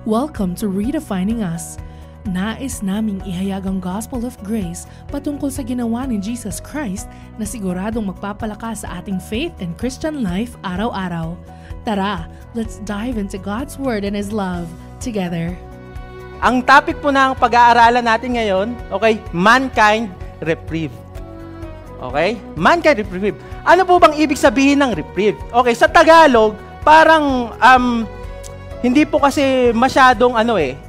Welcome to Redefining Us. Nais naming ihayag ang Gospel of Grace patungkol sa ginawa ni Jesus Christ na siguradong magpapalakas sa ating faith and Christian life araw-araw. Tara, let's dive into God's Word and His love together. Ang topic po ng pag-aaralan natin ngayon, okay, mankind reprieved. Okay? Mankind reprieved. Ano po bang ibig sabihin ng reprieved? Okay, sa Tagalog, parang hindi po kasi masyadong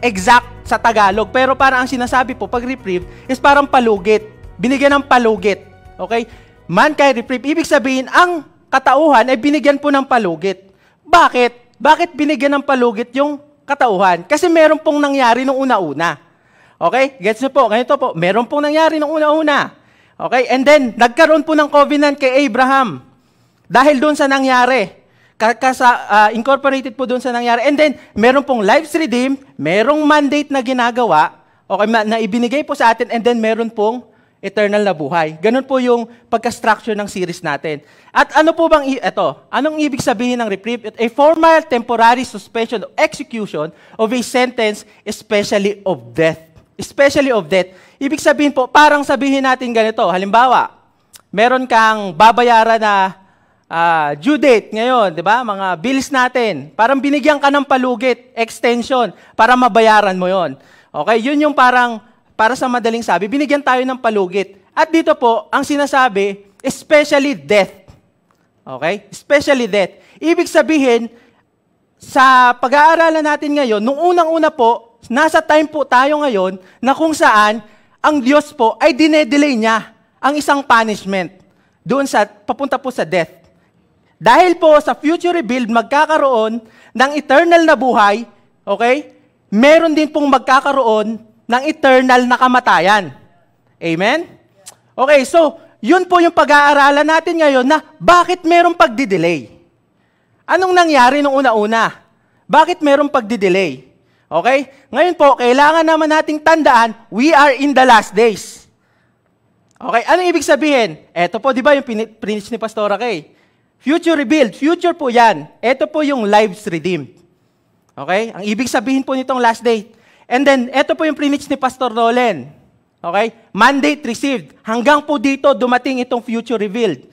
exact sa Tagalog, pero parang ang sinasabi po pag reprieve is parang palugit. Binigyan ng palugit. Okay? Mankind reprieved. Ibig sabihin, ang katauhan ay binigyan po ng palugit. Bakit? Bakit binigyan ng palugit yung katauhan? Kasi meron pong nangyari nung una-una. Okay? Gets nyo po? Ganito po. Meron pong nangyari nung una-una. Okay? And then, nagkaroon po ng covenant kay Abraham. Dahil doon sa nangyari. Incorporated po doon sa nangyari. And then, meron pong lives redeemed, merong mandate na ginagawa, okay, na ibinigay po sa atin, and then meron pong eternal na buhay. Ganun po yung pagka-structure ng series natin. At ano po bang anong ibig sabihin ng reprieve? A formal temporary suspension of execution of a sentence, especially of death. Especially of death. Ibig sabihin po, parang sabihin natin ganito. Halimbawa, meron kang babayaran na due date ngayon, di ba? Mga bills natin. Parang binigyan ka ng palugit, extension, para mabayaran mo yon. Okay? Yun yung parang, para sa madaling sabi, binigyan tayo ng palugit. At dito po, ang sinasabi, especially death. Okay? Especially death. Ibig sabihin, sa pag-aaralan natin ngayon, nung unang-una po, nasa time po tayo ngayon na kung saan ang Diyos po ay dinedelay niya ang isang punishment doon sa, papunta po sa death. Dahil po sa future rebuild, magkakaroon ng eternal na buhay, okay? Meron din pong magkakaroon ng eternal na kamatayan. Amen? Okay, so, yun po yung pag-aaralan natin ngayon na bakit merong pagdidelay. Anong nangyari nung una-una? Bakit merong pagdidelay? Okay? Ngayon po, kailangan naman nating tandaan, we are in the last days. Okay, anong ibig sabihin? Eto po, di ba yung preach ni Pastora Kay? Future rebuild. Future po yan. Ito po yung lives redeemed. Okay? Ang ibig sabihin po nitong last day. And then, ito po yung preach ni Pastor Roland. Okay? Mandate received. Hanggang po dito, dumating itong future revealed.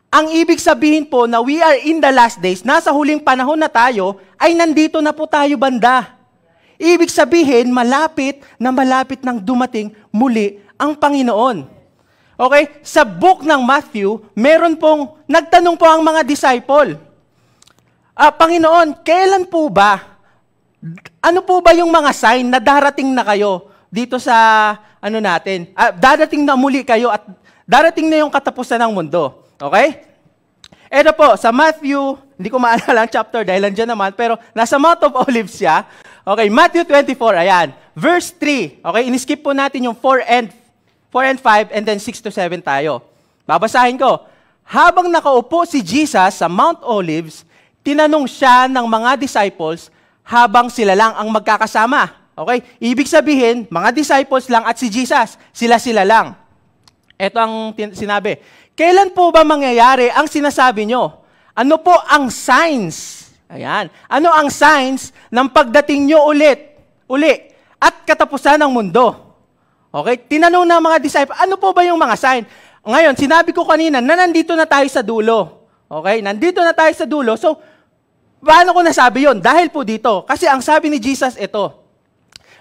Ang ibig sabihin po na we are in the last days, nasa huling panahon na tayo, ay nandito na po tayo banda. Ibig sabihin, malapit nang dumating muli ang Panginoon. Okay? Sa book ng Matthew, meron pong, nagtanong po ang mga disciple, Panginoon, kailan po ba? Ano po ba yung mga sign na darating na kayo dito sa, natin? Darating na muli kayo at darating na yung katapusan ng mundo. Okay? Ito po, sa Matthew, hindi ko maalala ang chapter dahil nandiyan naman, pero nasa Mount of Olives siya. Okay, Matthew 24, ayan. Verse 3. Okay, in-skip po natin yung 4 and 5, and then 6 to 7 tayo. Babasahin ko. Habang nakaupo si Jesus sa Mount Olives, tinanong siya ng mga disciples habang sila lang ang magkakasama. Okay? Ibig sabihin, mga disciples lang at si Jesus, sila-sila lang. Ito ang sinabi. Kailan po ba mangyayari ang sinasabi nyo? Ano po ang signs? Ayan. Ano ang signs ng pagdating nyo uli at katapusan ng mundo? Okay? Tinanong ng mga disciples, ano po ba yung mga sign? Ngayon, sinabi ko kanina na nandito na tayo sa dulo. Okay? Nandito na tayo sa dulo. So, paano ko nasabi yon? Dahil po dito. Kasi ang sabi ni Jesus ito.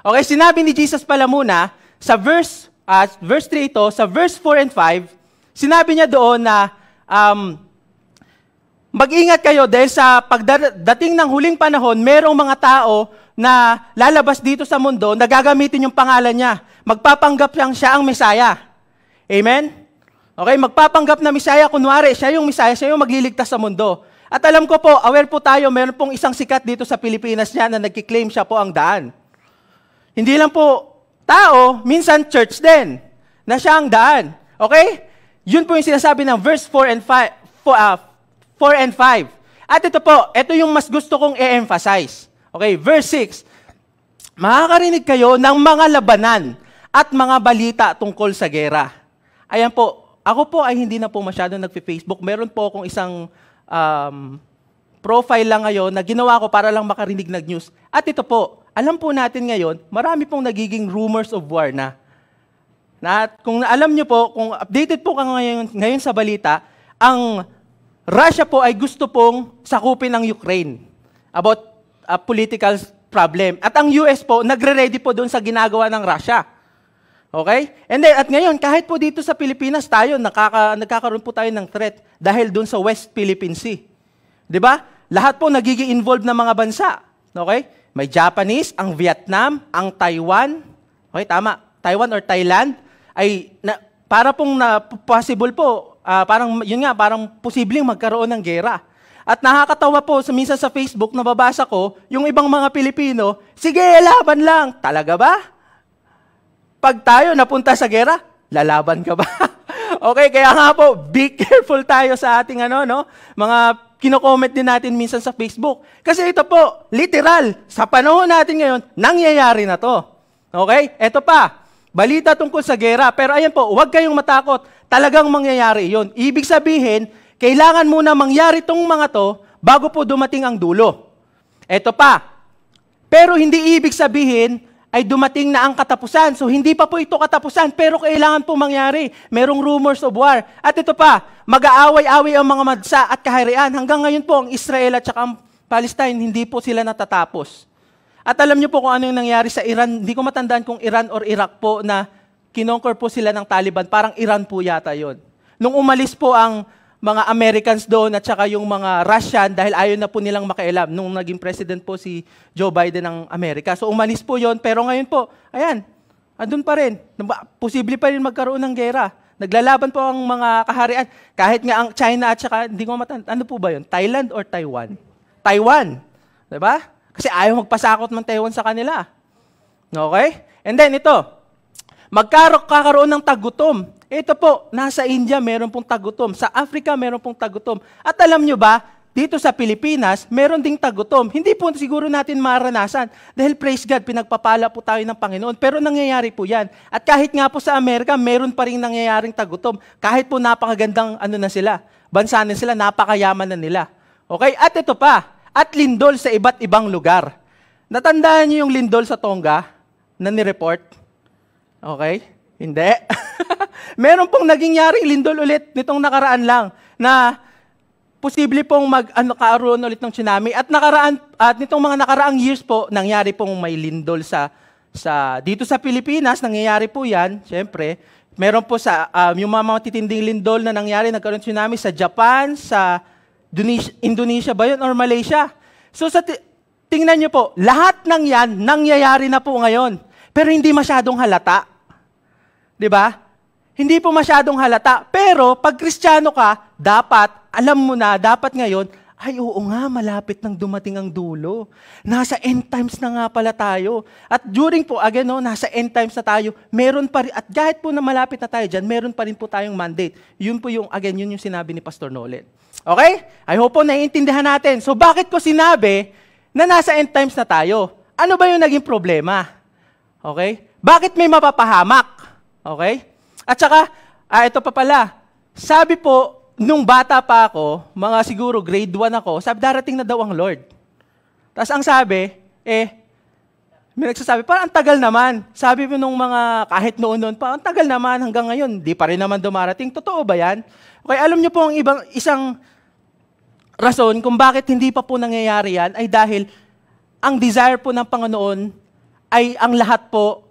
Okay? Sinabi ni Jesus pala muna, sa verse 3 ito, sa verse 4 and 5, sinabi niya doon na, mag-ingat kayo dahil sa pagdating ng huling panahon, merong mga tao na lalabas dito sa mundo na gagamitin yung pangalan niya. Magpapanggap siya ang Messiah. Amen? Okay, magpapanggap na Messiah, kunwari, siya yung Messiah, siya yung magliligtas sa mundo. At alam ko po, aware po tayo, meron pong isang sikat dito sa Pilipinas niya na nagkiklaim siya po ang daan. Hindi lang po tao, minsan church din, na siya ang daan. Okay? Yun po yung sinasabi ng verse 4 and 5. At ito po, ito yung mas gusto kong i-emphasize. Okay, verse 6. Makakarinig kayo ng mga labanan at mga balita tungkol sa gera. Ayan po, ako po ay hindi na po masyado nagpe-Facebook. Meron po akong isang profile lang ngayon na ginawa ko para lang makarinig ng news. At ito po, alam po natin ngayon, marami pong nagiging rumors of war na. Kung alam nyo po, kung updated po ka ngayon sa balita, ang Russia po ay gusto pong sakupin ang Ukraine about a political problem. At ang US po, nagre-ready po doon sa ginagawa ng Russia. Okay? And then, at ngayon, kahit po dito sa Pilipinas, tayo, nagkakaroon po tayo ng threat dahil doon sa West Philippine Sea. Di ba? Lahat po nagiging involved na mga bansa. Okay? May Japanese, ang Vietnam, ang Taiwan. Okay, tama. Taiwan or Thailand ay para pong possible po, parang posibleng magkaroon ng gera. At nakakatawa po, minsan sa Facebook, nababasa ko, yung ibang mga Pilipino, sige, laban lang. Talaga ba? Pag tayo napunta sa gera, lalaban ka ba? Okay, kaya nga po, be careful tayo sa ating mga kino-comment din natin minsan sa Facebook. Kasi ito po, literal, sa panahon natin ngayon, nangyayari na to. Okay? Ito pa, balita tungkol sa gera. Pero ayan po, huwag kayong matakot. Talagang mangyayari yon. Ibig sabihin, kailangan muna mangyari tong mga to bago po dumating ang dulo. Ito pa. Pero hindi ibig sabihin ay dumating na ang katapusan. So hindi pa po ito katapusan, pero kailangan po mangyari. Merong rumors of war. At ito pa, mag-aaway-away ang mga bansa at kaharian. Hanggang ngayon po, ang Israel at saka ang Palestine, hindi po sila natatapos. At alam niyo po kung ano yung nangyari sa Iran. Hindi ko matandaan kung Iran or Iraq po na kinonquer po sila ng Taliban. Parang Iran po yata yon. Nung umalis po ang mga Americans doon at saka yung mga Russian dahil ayaw na po nilang makialam nung naging president po si Joe Biden ng Amerika. So umalis po yon, pero ngayon po, ayan, andun pa rin. Posible pa rin magkaroon ng gera. Naglalaban po ang mga kaharian. Kahit nga ang China at saka, hindi ko matandaan, ano po ba yun? Thailand or Taiwan? Taiwan. Diba? Kasi ayaw magpasakot ng Taiwan sa kanila. Okay? And then ito, magkakaroon ng tagutom. Ito po, nasa India meron pong tagutom. Sa Africa meron pong tagutom. At alam nyo ba, dito sa Pilipinas, meron ding tagutom. Hindi po siguro natin maranasan. Dahil praise God, pinagpapala po tayo ng Panginoon. Pero nangyayari po yan. At kahit nga po sa Amerika, meron pa rin nangyayaring tagutom. Kahit po napakagandang na sila. Bansa na sila, napakayaman na nila. Okay? At ito pa, at lindol sa iba't ibang lugar. Natandaan niyo yung lindol sa Tonga na ni-report? Okay? Hindi. Meron pong naging yaring lindol ulit nitong nakaraan lang na posible pong magkaroon ulit ng tsunami at nitong mga nakaraang years po nangyari pong may lindol sa dito sa Pilipinas, nangyayari po 'yan, syempre. Meron po sa yung mga matitinding lindol na nangyari, nagkaroon ng tsunami sa Japan, sa Indonesia ba 'yun or Malaysia. So tingnan niyo po, lahat ng 'yan nangyayari na po ngayon. Pero hindi masyadong halata. 'Di ba? Hindi po masyadong halata. Pero pag Kristiyano ka, dapat, alam mo na, dapat ngayon, ay oo nga, malapit nang dumating ang dulo. Nasa end times na nga pala tayo. At during po, again, nasa end times na tayo, meron pa rin, at kahit po na malapit na tayo dyan, meron pa rin po tayong mandate. Yun po yung, again, yun yung sinabi ni Pastor Nolan. Okay? I hope po naiintindihan natin. So bakit ko sinabi na nasa end times na tayo? Ano ba yung naging problema? Okay? Bakit may mapapahamak? Okay? At saka, ito pa pala, sabi po, nung bata pa ako, mga siguro grade 1 ako, sabi darating na daw ang Lord. Tapos ang sabi, may nagsasabi, parang ang tagal naman. Sabi mo nung mga, kahit noon pa, ang tagal naman hanggang ngayon, di pa rin naman dumarating. Totoo ba yan? Okay, alam niyo po ang isang rason kung bakit hindi pa po nangyayari yan, ay dahil ang desire po ng Panginoon ay ang lahat po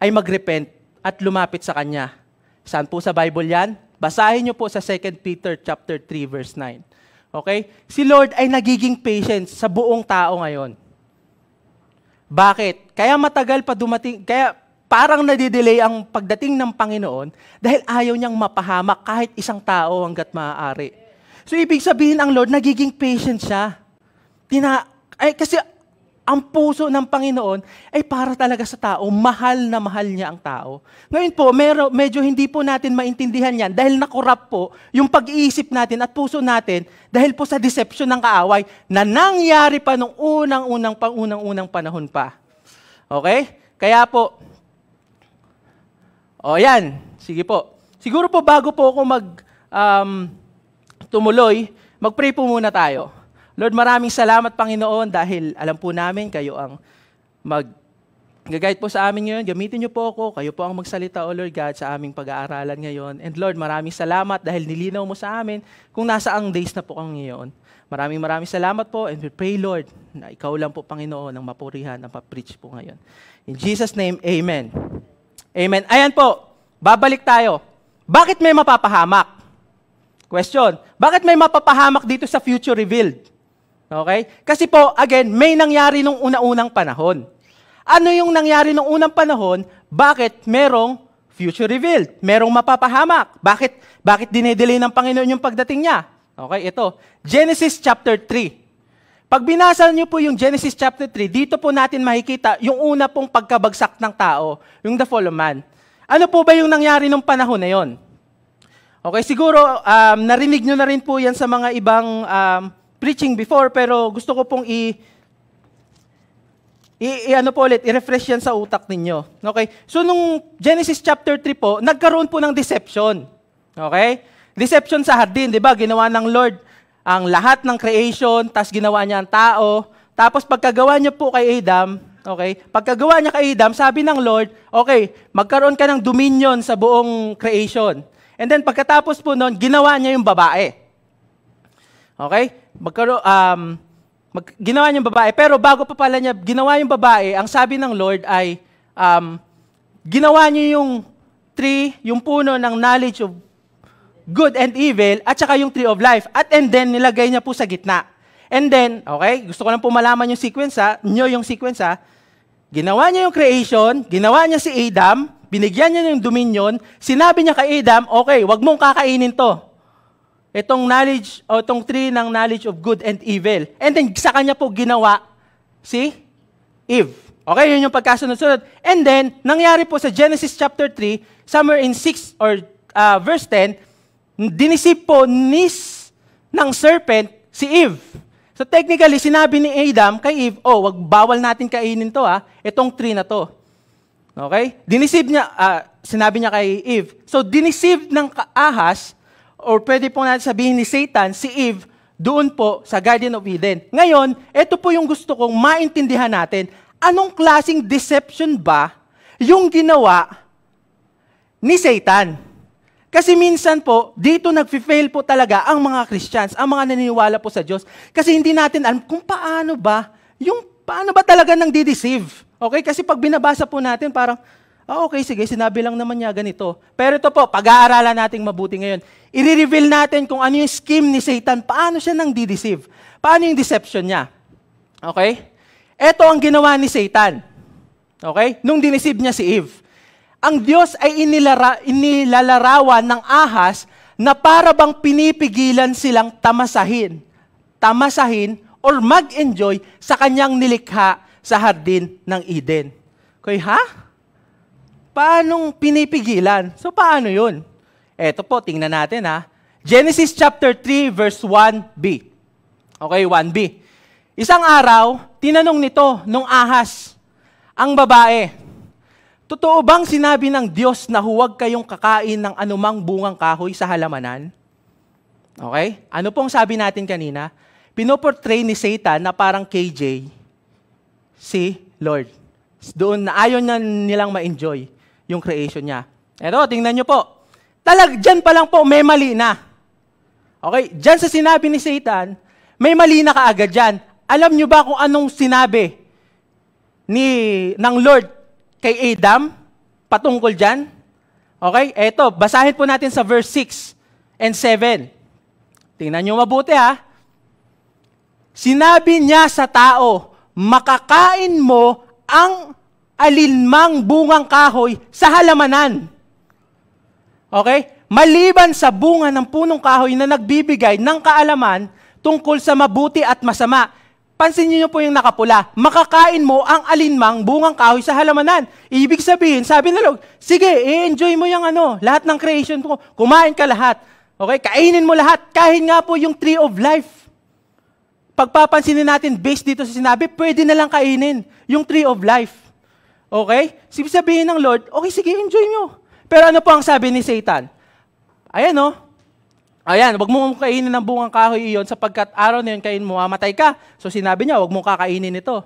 ay mag-repent at lumapit sa Kanya. Saan po sa Bible yan? Basahin niyo po sa 2 Peter chapter 3 verse 9. Okay? Si Lord ay nagiging patient sa buong tao ngayon. Bakit? Kaya matagal pa dumating, kaya parang nadidelay ang pagdating ng Panginoon dahil ayaw niyang mapahamak kahit isang tao hanggat maaari. So ibig sabihin ang Lord nagiging patient siya. Kasi ang puso ng Panginoon ay para talaga sa tao. Mahal na mahal niya ang tao. Ngayon po, medyo hindi po natin maintindihan yan dahil nakurap po yung pag-iisip natin at puso natin dahil po sa deception ng kaaway na nangyari pa nung unang panahon pa. Okay? Kaya po, yan. Sige po. Siguro po bago po ako tumuloy, mag-pray po muna tayo. Lord, maraming salamat, Panginoon, dahil alam po namin kayo ang Gagayad po sa amin ngayon, gamitin niyo po ako, kayo po ang magsalita, O Lord God, sa aming pag-aaralan ngayon. And Lord, maraming salamat dahil nilinaw mo sa amin kung nasaang days na po kami ngayon. Maraming salamat po, and we pray, Lord, na ikaw lang po, Panginoon, ang mapurihan, ang papreach po ngayon. In Jesus' name, Amen. Amen. Ayan po, babalik tayo. Bakit may mapapahamak? Question, bakit may mapapahamak dito sa future revealed? Okay? Kasi po, again, may nangyari nung una-unang panahon. Ano yung nangyari nung unang panahon? Bakit merong future revealed? Merong mapapahamak? Bakit dinedelay ng Panginoon yung pagdating niya? Okay, ito. Genesis chapter 3. Pag binasa niyo po yung Genesis chapter 3, dito po natin makikita yung una pong pagkabagsak ng tao, yung the fall of man. Ano po ba yung nangyari nung panahon na yon? Okay, siguro narinig nyo na rin po yan sa mga ibang preaching before, pero gusto ko pong i-refresh yan sa utak ninyo. Okay? So, nung Genesis chapter 3 po, nagkaroon po ng deception. Okay? Deception sa hardin, di ba? Ginawa ng Lord ang lahat ng creation, tapos ginawa niya ang tao. Tapos pagkagawa niya po kay Adam, okay? Pagkagawa niya kay Adam, sabi ng Lord, okay, magkaroon ka ng dominion sa buong creation. And then pagkatapos po noon, ginawa niya yung babae. Okay? Ginawa niya yung babae, pero bago pa pala niya ginawa yung babae, ang sabi ng Lord ay, ginawa niya yung tree, yung puno ng knowledge of good and evil, at saka yung tree of life. And then, nilagay niya po sa gitna. And then, okay, gusto ko lang po malaman yung sequence ha, ginawa niya yung creation, ginawa niya si Adam, binigyan niya yung dominion, sinabi niya kay Adam, okay, wag mong kakainin to. Itong knowledge, o itong tree ng knowledge of good and evil. And then, sa kanya po ginawa si Eve. Okay, yun yung pagkasunod-sunod. And then, nangyari po sa Genesis chapter 3, somewhere in 6 or verse 10, dinisip po ng serpent si Eve. So technically, sinabi ni Adam kay Eve, bawal natin kainin to itong tree na to. Okay? Sinabi niya kay Eve. So, dinisip ng ahas, or pwede po natin sabihin ni Satan, si Eve, doon po sa Garden of Eden. Ngayon, ito po yung gusto kong maintindihan natin. Anong klaseng deception ba yung ginawa ni Satan? Kasi minsan po, dito nag-fail po talaga ang mga Christians, ang mga naniniwala po sa Diyos. Kasi hindi natin alam kung paano ba talaga nang dideceive. Okay? Kasi pag binabasa po natin, parang, okay, sige, sinabi lang naman niya ganito. Pero ito po, pag-aaralan natin mabuti ngayon. I-reveal natin kung ano yung scheme ni Satan, paano siya nang dideceive. Paano yung deception niya. Okay? Ito ang ginawa ni Satan. Okay? Nung diniceive niya si Eve. Ang Diyos ay inilalarawan ng ahas na para bang pinipigilan silang tamasahin or mag-enjoy sa kanyang nilikha sa hardin ng Eden. Okay, Paanong pinipigilan? So, paano yun? Eto po, tingnan natin Genesis chapter 3, verse 1b. Okay, 1b. Isang araw, tinanong nung ahas, ang babae, totoo bang sinabi ng Diyos na huwag kayong kakain ng anumang bungang kahoy sa halamanan? Okay? Ano pong sabi natin kanina? Pinoportray ni Satan na parang KJ, si Lord. Doon na ayaw na nilang ma-enjoy yung creation niya. Eto, tingnan nyo po. Dyan pa lang po, may mali na. Okay? Dyan sa sinabi ni Satan, may mali na kaagad dyan. Alam nyo ba kung anong sinabi ng Lord kay Adam patungkol dyan? Okay? Eto, basahin po natin sa verse 6 and 7. Tingnan nyo mabuti Sinabi niya sa tao, makakain mo ang alinmang bungang kahoy sa halamanan. Okay? Maliban sa bunga ng punong kahoy na nagbibigay ng kaalaman tungkol sa mabuti at masama. Pansin niyo po yung nakapula. Makakain mo ang alinmang bungang kahoy sa halamanan. Ibig sabihin, sabi na Lord, sige, i-enjoy mo yung lahat ng creation ko. Kumain ka lahat. Okay? Kainin mo lahat. Kahit nga po yung tree of life. Pagpapansinin natin, based dito sa sinabi, pwede na lang kainin yung tree of life. Okay? Sabihin ng Lord, okay, sige, enjoy nyo. Pero ano po ang sabi ni Satan? Ayan, wag mo kainin ng bungang kahoy iyon sapagkat araw na yun kainin mo, mamatay ka. So sinabi niya, wag mo kakainin ito.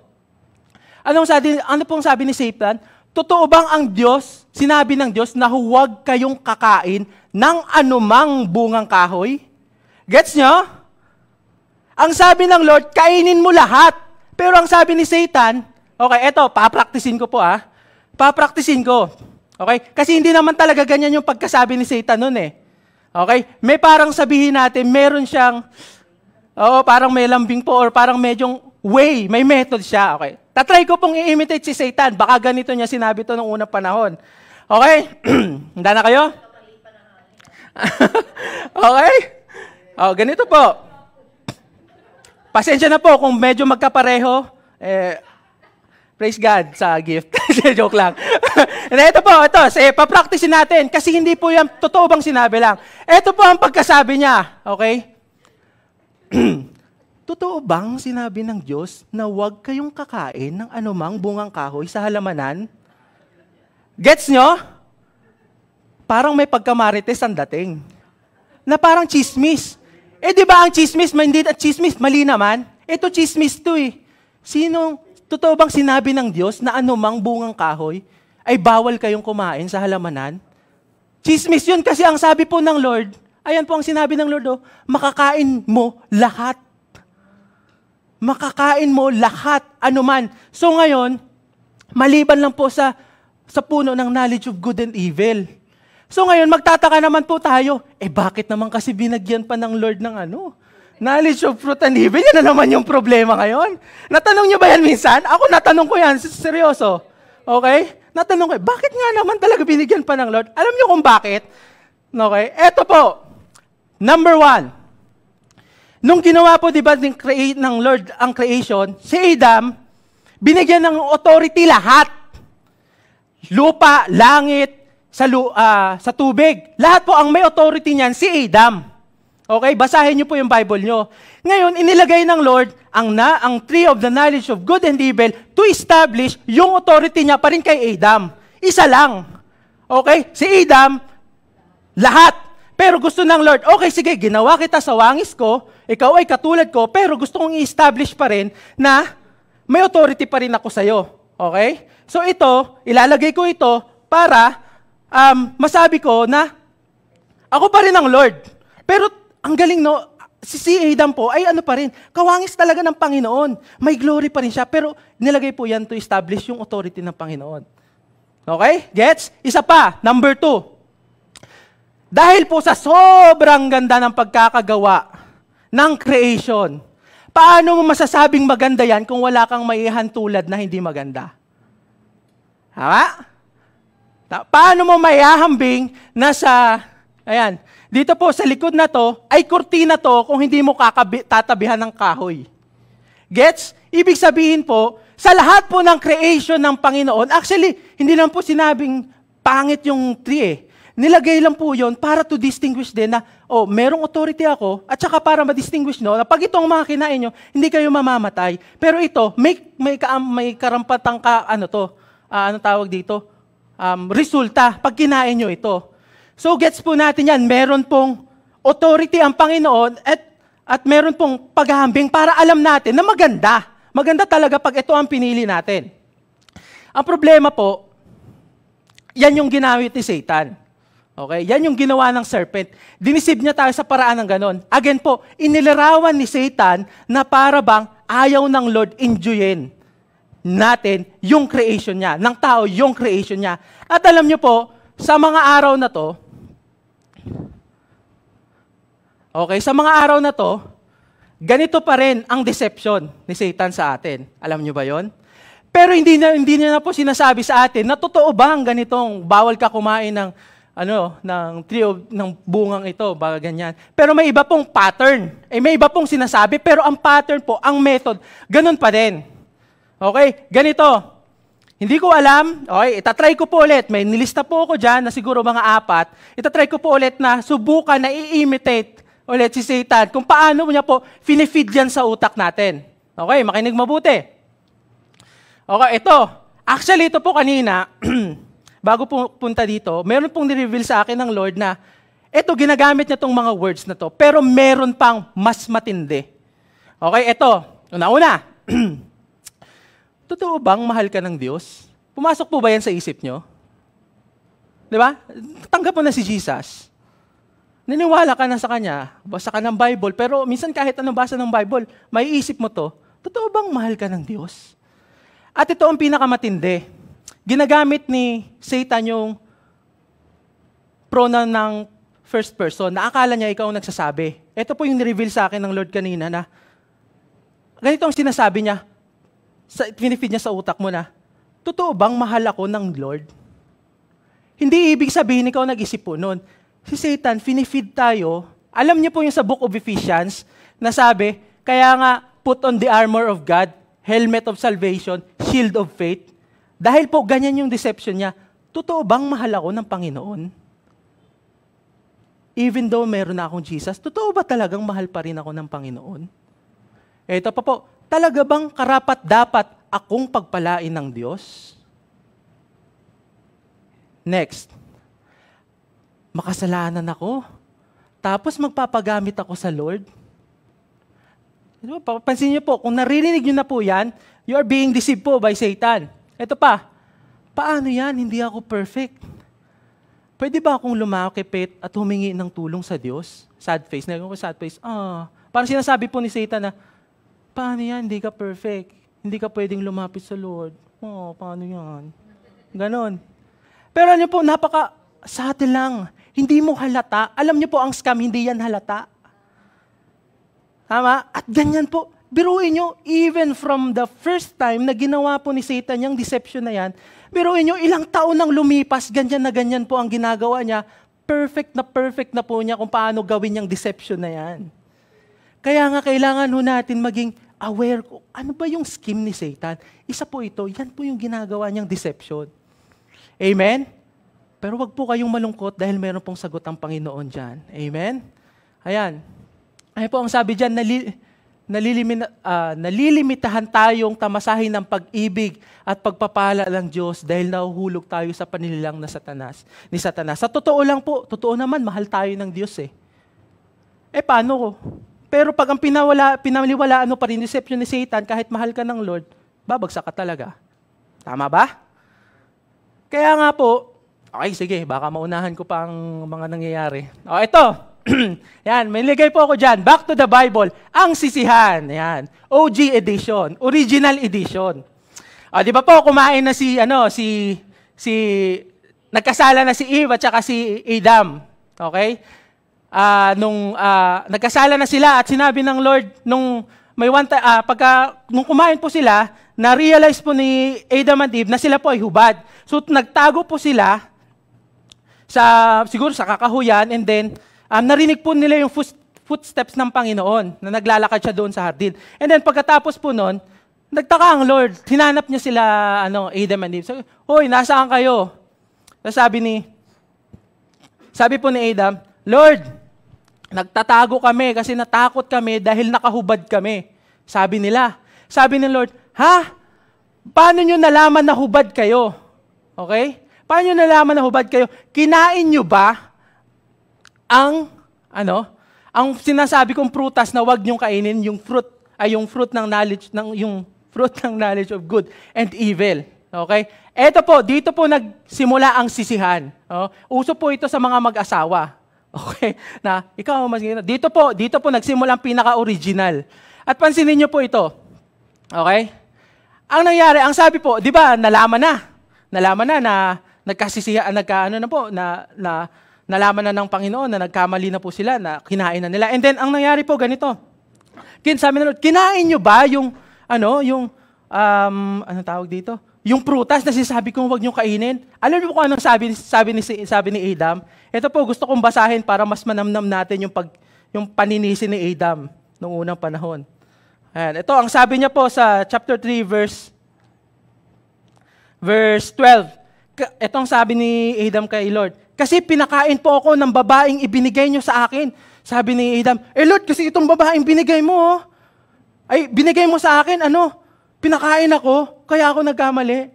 Ano pong sabi ni Satan? Totoo bang ang Diyos, sinabi ng Diyos na huwag kayong kakain ng anumang bungang kahoy? Gets nyo? Ang sabi ng Lord, kainin mo lahat. Pero ang sabi ni Satan, okay, eto, papraktisin ko po Papraktisin ko. Okay? Kasi hindi naman talaga ganyan yung pagkasabi ni Satan nun eh. Okay? May parang sabihin natin, meron siyang, parang may lambing po or parang medyong way, may method siya. Okay? Tatry ko pong i-imitate si Satan. Baka ganito niya sinabi to nung unang panahon. Okay? Handa na kayo? Okay? Ganito po. Pasensya na po kung medyo magkapareho. Praise God sa gift. Joke lang. Ito po, papracticein natin. Kasi hindi po yan, totoo bang sinabi lang. Ito po ang pagkasabi niya. Okay? Totoo bang sinabi ng Diyos na huwag kayong kakain ng anumang bungang kahoy sa halamanan? Gets nyo? Parang may pagkamarites ang dating. Na parang chismis. Di ba ang chismis, hindi at chismis, mali naman? Ito chismis to eh. Totoo bang sinabi ng Diyos na anumang bungang kahoy ay bawal kayong kumain sa halamanan? Chismis yun kasi ang sabi po ng Lord, ayan po ang sinabi ng Lord, makakain mo lahat. Makakain mo lahat, anuman. So ngayon, maliban lang po sa puno ng knowledge of good and evil. So ngayon, magtataka naman po tayo, bakit naman kasi binagyan pa ng Lord ng knowledge of fruit and evil? Yan na naman yung problema ngayon. Natanong niyo ba yan minsan? Ako natanong ko yan, seryoso. Okay? Natanong ko, bakit nga naman talaga binigyan pa ng Lord? Alam niyo kung bakit? Okay? Eto po, number 1. Nung ginawa po, di ba, ng Lord ang creation, si Adam, binigyan ng authority lahat. Lupa, langit, sa tubig. Lahat po ang may authority niyan, si Adam. Okay? Basahin niyo po yung Bible niyo. Ngayon, inilagay ng Lord ang tree of the knowledge of good and evil to establish yung authority niya pa rin kay Adam. Isa lang. Okay? Si Adam, lahat. Pero gusto ng Lord, okay, sige, ginawa kita sa wangis ko, ikaw ay katulad ko, pero gusto kong i-establish pa rin na may authority pa rin ako sa'yo. Okay? So ito, ilalagay ko ito para masabi ko na ako pa rin ang Lord. Pero ang galing si Adam po ay pa rin, kawangis talaga ng Panginoon. May glory pa rin siya, pero nilagay po yan to establish yung authority ng Panginoon. Okay? Gets? Isa pa, number 2. Dahil po sa sobrang ganda ng pagkakagawa ng creation, paano mo masasabing maganda yan kung wala kang maihantulad na hindi maganda? Tama? Paano mo maihahambing na dito po sa likod na to, ay kurtina to kung hindi mo tatabihan ng kahoy. Gets? Ibig sabihin po, sa lahat po ng creation ng Panginoon, actually, hindi lang po sinabing pangit yung tree Nilagay lang po yun para to distinguish din na, merong authority ako, at saka para ma-distinguish na pag itong mga kinain nyo, hindi kayo mamamatay. Pero ito, may karampatang resulta pag kinain nyo ito. So gets po natin yan, meron pong authority ang Panginoon at meron pong paghahambing para alam natin na maganda. Maganda talaga pag ito ang pinili natin. Ang problema po, yan yung ginamit ni Satan. Okay? Yan yung ginawa ng serpent. Dinisib niya tayo sa paraan ng ganon. Again po, inilarawan ni Satan na para bang ayaw ng Lord enjoyin natin yung creation niya, ng tao yung creation niya. At alam niyo po, sa mga araw na to, sa mga araw na to, ganito pa rin ang deception ni Satan sa atin. Alam niyo ba yon? Pero hindi niya na po sinasabi sa atin na totoo ba ang ganitong bawal ka kumain ng ng bungang ito, baga ganyan. Pero may iba pong pattern. May iba pong sinasabi, pero ang pattern po, ang method, ganun pa din. Okay? Ganito. Hindi ko alam. Okay, itatry ko po ulit. May nilista po ako dyan na siguro mga 4. Itatry ko po ulit na subukan na i-imitate ulit si Satan kung paano niya po finifeed yan sa utak natin. Okay, makinig mabuti. Okay, ito. Actually, ito po kanina, bago po punta dito, meron pong nireveal sa akin ng Lord na ito, ginagamit niya itong mga words na to, pero meron pang mas matindi. Okay, ito. Una-una. totoo bang mahal ka ng Diyos? Pumasok po ba yan sa isip nyo? Di ba? Tanggap mo na si Jesus. Niniwala ka na sa Kanya, basa ka ng Bible, pero minsan kahit anong basa ng Bible, may isip mo to, totoo bang mahal ka ng Diyos? At ito ang pinakamatindi. Ginagamit ni Satan yung pronoun ng first person, na akala niya ikaw ang nagsasabi. Ito po yung nireveal sa akin ng Lord kanina na ganito ang sinasabi niya, pinifeed niya sa utak mo na, totoo bang mahal ako ng Lord? Hindi ibig sabihin ikaw nag-isip po nun. Si Satan, finifeed tayo. Alam niyo po yung sa Book of Ephesians, na sabi, kaya nga, put on the armor of God, helmet of salvation, shield of faith. Dahil po ganyan yung deception niya, totoo bang mahal ako ng Panginoon? Even though meron na akong Jesus, totoo ba talagang mahal pa rin ako ng Panginoon? Ito pa po, talaga bang karapat-dapat akong pagpalain ng Diyos? Next, makasalanan ako, tapos magpapagamit ako sa Lord? Pansin niyo po, kung naririnig niyo na po yan, you are being deceived po by Satan. Ito pa, paano yan? Hindi ako perfect. Pwede ba akong lumakipit at humingi ng tulong sa Diyos? Sad face. Sad face. Parang sinasabi po ni Satan na, paano yan? Hindi ka perfect. Hindi ka pwedeng lumapit sa Lord. Paano yan? Ganon. Pero ano po, napaka-subtle lang. Hindi mo halata. Alam niyo po, ang scam, hindi yan halata. Tama? At ganyan po. Biruin nyo, even from the first time na ginawa po ni Satan yung deception na yan, biruin nyo, ilang taon nang lumipas, ganyan po ang ginagawa niya, perfect na po niya kung paano gawin yung deception na yan. Kaya nga kailangan ho natin maging aware ko, ano ba yung scheme ni Satan? Isa po ito, yan po yung ginagawa niyang deception. Amen? Pero wag po kayong malungkot dahil meron pong sagot ang Panginoon dyan. Amen? Ayan. Ayan po ang sabi dyan, nalilimitahan tayong tamasahin ng pag-ibig at pagpapala ng Diyos dahil nahuhulog tayo sa panililang ni Satanas. Sa totoo lang po, totoo naman, mahal tayo ng Diyos eh. Paano ko? Pero pag ang pinaniwalaan mo pa rin deception ni Satan, kahit mahal ka ng Lord, babagsak ka talaga. Tama ba? Kaya nga po, okay, sige, baka maunahan ko pa ang mga nangyayari. Ito. Yan, may ligay po ako dyan. Back to the Bible. Ang sisihan. Yan. OG edition. Original edition. Di ba po, kumain na nagkasala na si Eve at saka si Adam. Okay? Nagkasala na sila at sinabi ng Lord, nung kumain po sila, na-realize po ni Adam and Eve na sila po ay hubad. So, nagtago po sila siguro sa kakahuyan, and then, narinig po nila yung footsteps ng Panginoon na naglalakad siya doon sa hardin. And then pagkatapos po noon, nagtaka ang Lord. Hinanap niya sila, Adam and Eve. So, hoy, nasaan kayo? Sabi po ni Adam, Lord, nagtatago kami kasi natakot kami dahil nakahubad kami. Sabi ni Lord, paano nyo nalaman na hubad kayo? Okay? Paano nyo nalaman na hubad kayo? Kinain nyo ba ang sinasabi kong prutas na wag niyong kainin, yung fruit ng knowledge of good and evil. Okay? Ito po, dito po nagsimula ang sisihan. Uso po ito sa mga mag-asawa. Okay? Na ikaw dito po nagsimula ang pinaka-original. At pansinin niyo po ito. Okay? Ang nangyari, ang sabi po, 'di ba, nalaman na nagkasisihan, nalaman na ng Panginoon na nagkamali na po sila, na kinain na nila. And then, ang nangyari po ganito. Sabi ng Lord, kinain nyo ba yung prutas na sinasabi kong huwag nyo kainin? Alam niyo po kung anong sabi ni Adam? Ito po, gusto kong basahin para mas manamnam natin yung paninisi ni Adam noong unang panahon. Ayan, ito, ang sabi niya po sa chapter 3, verse 12. Ito ang sabi ni Adam kay Lord, kasi pinakain po ako ng babaeng ibinigay nyo sa akin. Sabi ni Adam, Lord, kasi itong babaeng binigay mo, binigay mo sa akin, pinakain ako, kaya ako nagkamali.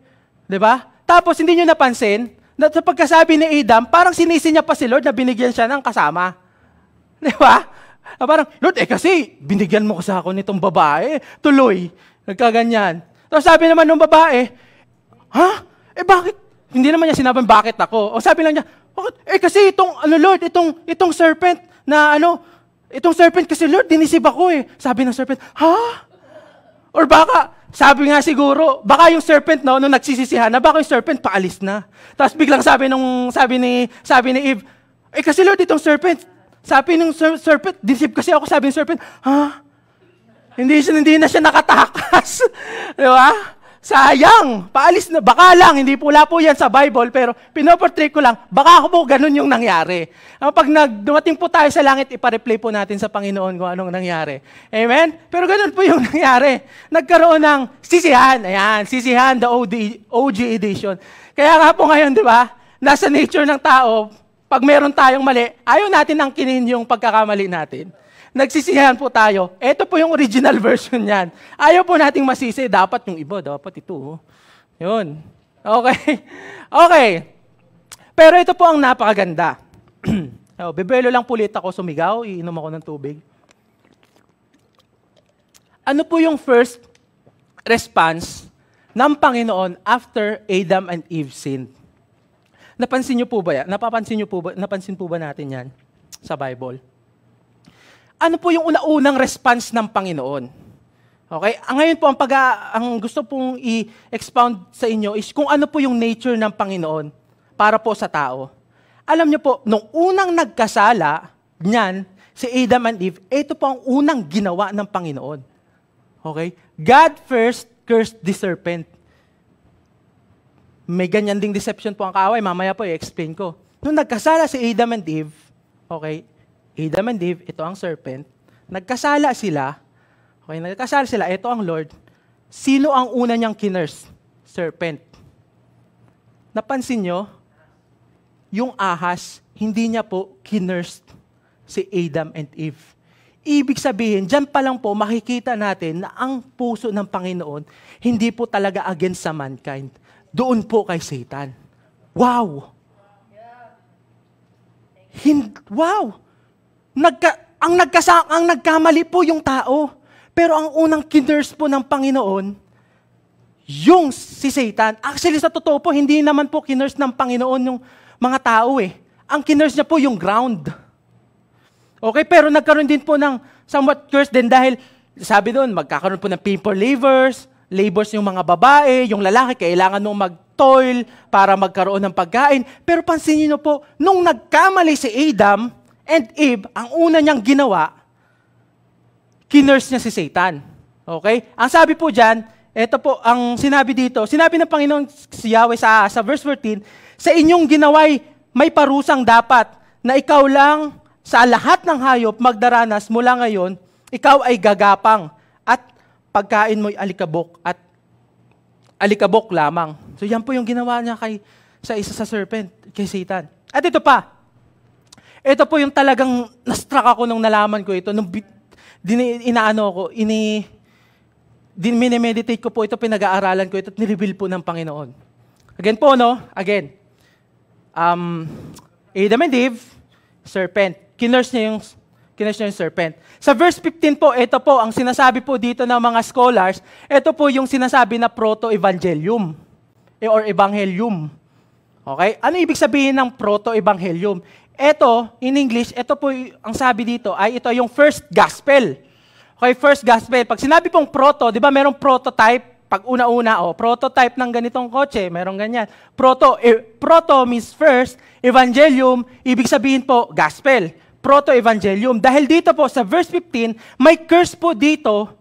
Diba? Tapos hindi nyo napansin, na sa pagkasabi ni Adam, parang sinisi niya pa si Lord na binigyan siya ng kasama. Diba? Parang, Lord, kasi binigyan mo sa ako nitong babae, tuloy, nagkaganyan. Tapos sabi naman ng babae, ha? Bakit? Hindi naman niya sinabing bakit ako. O sabi lang niya, bakit? Kasi Lord, itong serpent na itong serpent kasi Lord, dinisib ako eh. Sabi ng serpent, ha? Or baka, sabi nga siguro, baka yung serpent nung nagsisisihan na, baka yung serpent paalis na. Tapos biglang sabi ni Eve, kasi Lord, itong serpent, sabi ng serpent, dinisib kasi ako, sabi ng serpent, ha? Hindi na siya nakatakas. Di ba? Sayang, paalis na, baka lang, hindi pula po yan sa Bible, pero pinoportray ko lang, baka ako po ganun yung nangyari. Pag dumating po tayo sa langit, ipareplay po natin sa Panginoon kung anong nangyari. Amen? Pero ganun po yung nangyari. Nagkaroon ng sisihan, ayan, sisihan, the OG edition. Kaya nga po ngayon, di ba, nasa nature ng tao, pag meron tayong mali, ayaw natin angkinin yung pagkakamali natin. Nagsisihan po tayo. Ito po yung original version niyan. Ayaw po nating masisi. Dapat yung iba. Dapat ito. Yun. Okay. Okay. Pero ito po ang napakaganda. Bebelo lang pulit ako sumigaw. Iinom ako ng tubig. Ano po yung first response ng Panginoon after Adam and Eve sinned? Napansin po ba natin yan sa Bible? Ano po yung unang response ng Panginoon? Okay? Ngayon po, ang gusto pong i-expound sa inyo is kung ano po yung nature ng Panginoon para po sa tao. Alam niyo po, nung unang nagkasala niyan, si Adam and Eve, ito po ang unang ginawa ng Panginoon. Okay? God first cursed the serpent. May ganyan ding deception po ang kaaway. Mamaya po i-explain ko. Nung nagkasala si Adam and Eve, okay, Adam and Eve, ito ang serpent. Nagkasala sila. Okay, nagkasala sila. Ito ang Lord. Sino ang una niyang kinurse? Serpent. Napansin nyo? Yung ahas, hindi niya po kinurse si Adam and Eve. Ibig sabihin, dyan pa lang po makikita natin na ang puso ng Panginoon hindi po talaga against sa mankind. Doon po kay Satan. Wow! Wow! Ang nagkamali po yung tao. Pero ang unang kinurse po ng Panginoon, yung si Satan. Actually, sa totoo po, hindi naman po kinurse ng Panginoon yung mga tao eh. Ang kinurse niya po yung ground. Okay, pero nagkaroon din po ng somewhat curse din dahil, sabi doon, magkakaroon po ng painful labors yung mga babae, yung lalaki, kailangan nung mag-toil para magkaroon ng pagkain. Pero pansinin niyo po, nung nagkamali si Adam and Eve, ang una niyang ginawa, kinurse niya si Satan. Okay? Ang sabi po dyan, ito po, ang sinabi dito, sinabi ng Panginoon si Yahweh sa verse 14, sa inyong ginaway, may parusang dapat na ikaw lang sa lahat ng hayop magdaranas mula ngayon, ikaw ay gagapang at pagkain mo'y alikabok at alikabok lamang. So yan po yung ginawa niya sa isa sa serpent, kay Satan. At ito pa, ito po yung talagang na-struck ako nung nalaman ko ito. Nung minimeditate ko po ito, pinag-aaralan ko ito, at nireveal po ng Panginoon. Again po, Adam and Eve, serpent. Kinurse niya yung serpent. Sa verse 15 po, ito po, ang sinasabi po dito ng mga scholars, ito po yung sinasabi na proto-evangelium or evangelium. Okay? Ano ibig sabihin ng proto-evangelium? Ito, in English, ito po, ang sabi dito, ay ito yung first gospel. Okay, first gospel. Pag sinabi pong proto, di ba merong prototype? Pag una-una, prototype ng ganitong kotse, merong ganyan. Proto means first, evangelium, ibig sabihin po, gospel. Proto-evangelium. Dahil dito po, sa verse 15, may curse po dito,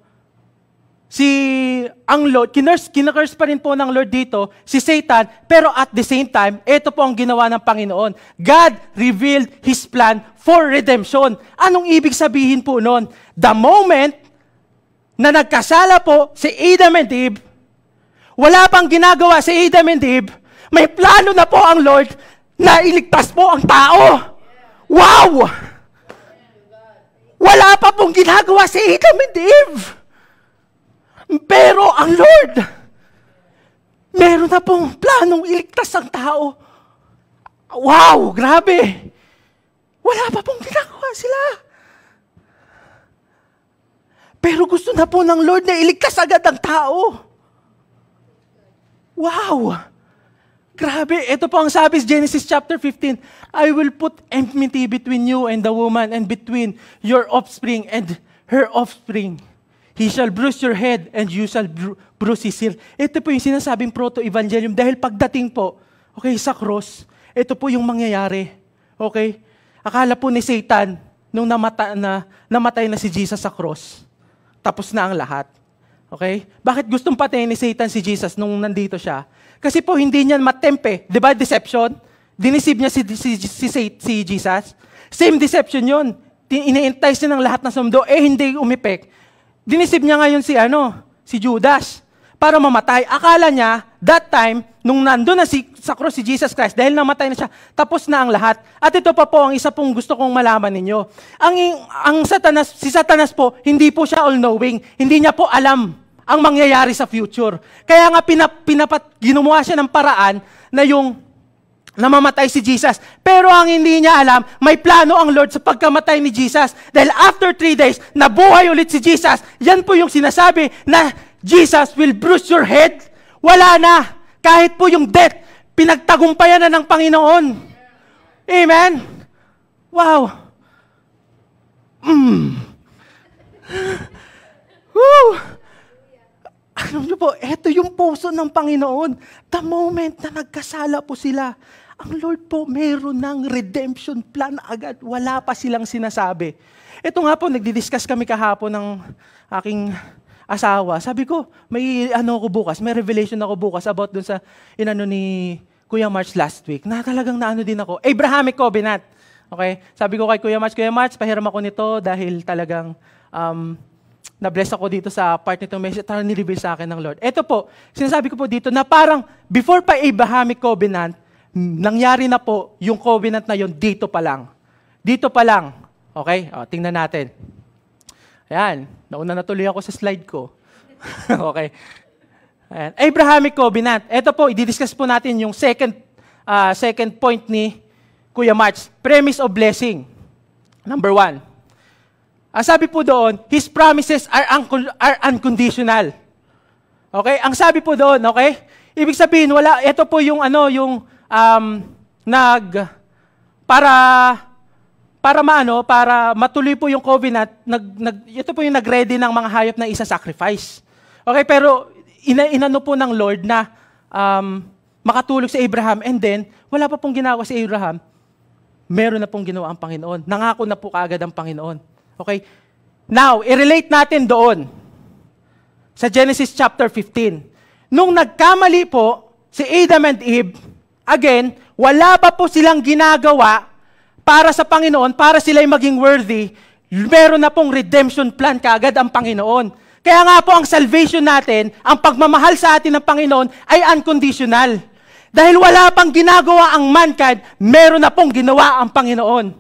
ang Lord, kinurse pa rin po ng Lord dito, si Satan, pero at the same time, ito po ang ginawa ng Panginoon. God revealed His plan for redemption. Anong ibig sabihin po nun? The moment na nagkasala po si Adam and Eve, wala pang ginagawa si Adam and Eve, may plano na po ang Lord na iligtas po ang tao. Wow! Wala pa pong ginagawa si Adam and Eve. Pero ang Lord, meron na pong planong iligtas ang tao. Wow, grabe. Wala pa pong ginagawa sila. Pero gusto na po ng Lord na iligtas agad ang tao. Wow! Grabe, ito po ang sabi sa Genesis chapter 15, I will put enmity between you and the woman and between your offspring and her offspring. He shall bruise your head and you shall bruise his heel. Ito po yung sinasabing proto-evangelium dahil pagdating po, okay, sa cross, ito po yung mangyayari. Okay? Akala po ni Satan, nung namatay na si Jesus sa cross, tapos na ang lahat. Okay? Bakit gustong patayin ni Satan si Jesus nung nandito siya? Kasi po hindi niya matempe. Di ba? Deception. Dinisib niya si Jesus. Same deception yun. Ina-entice niya ng lahat ng mundo. Hindi umipek. Dinisib niya ngayon si Judas para mamatay. Akala niya, that time, nung nandun na sa cross si Jesus Christ, dahil namatay na siya, tapos na ang lahat. At ito pa po ang isa pong gusto kong malaman ninyo. Si Satanas po, hindi po siya all-knowing. Hindi niya po alam ang mangyayari sa future. Kaya nga ginumawa siya ng paraan na yung namamatay si Jesus. Pero ang hindi niya alam, may plano ang Lord sa pagkamatay ni Jesus. Dahil after 3 days, nabuhay ulit si Jesus. Yan po yung sinasabi na Jesus will bruise your head. Wala na. Kahit po yung death, pinagtagumpayan na ng Panginoon. Amen? Wow. Woo! Alam niyo po, ito yung puso ng Panginoon. The moment na nagkasala po sila, ang Lord po meron ng redemption plan agad. Wala pa silang sinasabi. Ito nga po, nagdi-discuss kami kahapon ng aking asawa. Sabi ko, may revelation ako bukas about dun sa ni Kuya March last week. Na talagang din ako. Abrahamic Covenant. Okay? Sabi ko kay Kuya March, pahiram ako nito dahil talagang na-bless ako dito sa part nitong message at nireveal sa akin ng Lord. Ito po, sinasabi ko po dito na parang before pa Abrahamic Covenant, nangyari na po yung covenant na yon dito pa lang. Dito pa lang. Okay? Tingnan natin. Ayan. Nauna natuloy ako sa slide ko. Okay. Ayan. Abrahamic Covenant. Ito po, i-discuss po natin yung second point ni Kuya March. Premise of blessing. Number 1. Sabi po doon, His promises are unconditional. Okay? Ang sabi po doon, okay? Ibig sabihin, ito po yung para matuloy po yung covenant, ito po yung nag-ready ng mga hayop na isa-sacrifice. Okay? Pero, inano po ng Lord na makatulog si Abraham and then, wala pa pong ginawa si Abraham, meron na pong ginawa ang Panginoon. Nangako na po kaagad ang Panginoon. Okay? Now, i-relate natin doon sa Genesis chapter 15. Nung nagkamali po si Adam and Eve, again, wala pa po silang ginagawa para sa Panginoon, para sila'y maging worthy, meron na pong redemption plan kaagad ang Panginoon. Kaya nga po ang salvation natin, ang pagmamahal sa atin ng Panginoon ay unconditional. Dahil wala pang ginagawa ang mankind, meron na pong ginawa ang Panginoon.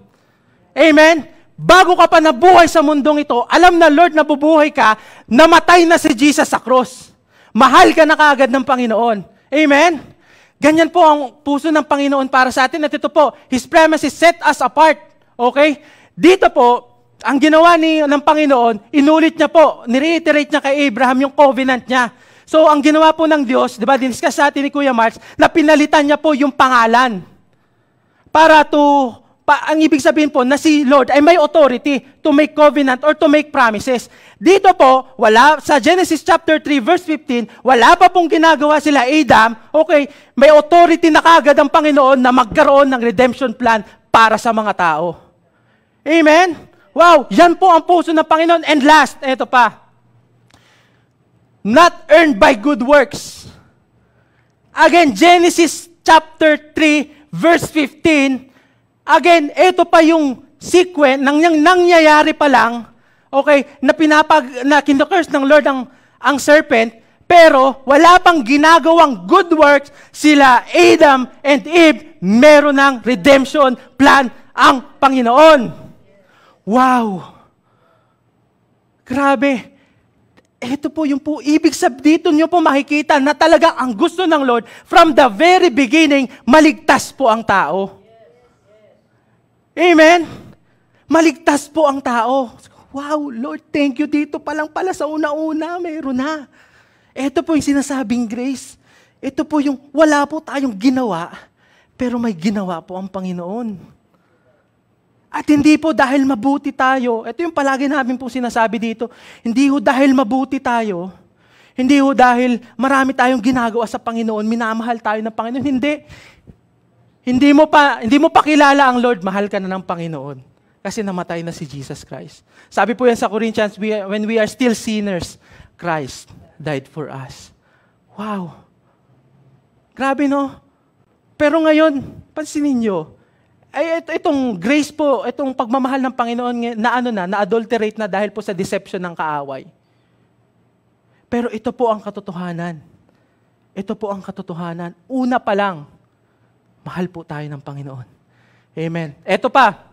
Amen? Bago ka pa nabuhay sa mundong ito, alam na Lord na bubuhay ka, namatay na si Jesus sa cross. Mahal ka na kaagad ng Panginoon. Amen? Ganyan po ang puso ng Panginoon para sa atin. At ito po, His promises set us apart. Okay? Dito po, ang ginawa ng Panginoon, inulit niya po, nireiterate niya kay Abraham yung covenant niya. So, ang ginawa po ng Diyos, di ba, diniscuss sa atin ni Kuya March, na pinalitan niya po yung pangalan. Ang ibig sabihin po na si Lord ay may authority to make covenant or to make promises. Dito po, sa Genesis chapter 3 verse 15, wala pa pong ginagawa sila Adam, okay, may authority na kaagad ang Panginoon na magkaroon ng redemption plan para sa mga tao. Amen? Wow, yan po ang puso ng Panginoon. And last, eto pa. Not earned by good works. Again, Genesis chapter 3 verse 15, again, ito pa yung sequence, nangyayari pa lang, okay, na kinukurs ng Lord ang serpent, pero wala pang ginagawang good works, sila Adam and Eve, meron ng redemption plan ang Panginoon. Wow! Grabe! Ito po yung ibig sabihin, dito nyo po makikita na talagang ang gusto ng Lord, from the very beginning, maligtas po ang tao. Amen? Maligtas po ang tao. Wow, Lord, thank you. Dito pa lang pala sa una-una, meron na. Ito po yung sinasabing grace. Ito po yung wala po tayong ginawa, pero may ginawa po ang Panginoon. At hindi po dahil mabuti tayo, ito yung palagi namin po sinasabi dito, hindi po dahil mabuti tayo, hindi po dahil marami tayong ginagawa sa Panginoon, minamahal tayo ng Panginoon, hindi. Hindi mo pa kilala ang Lord, mahal ka na ng Panginoon. Kasi namatay na si Jesus Christ. Sabi po yan sa Corinthians, when we are still sinners, Christ died for us. Wow! Grabe, no? Pero ngayon, pansinin nyo, itong grace po, itong pagmamahal ng Panginoon na-adulterate na dahil po sa deception ng kaaway. Pero ito po ang katotohanan. Ito po ang katotohanan. Una pa lang, mahal po tayo ng Panginoon. Amen. Ito pa,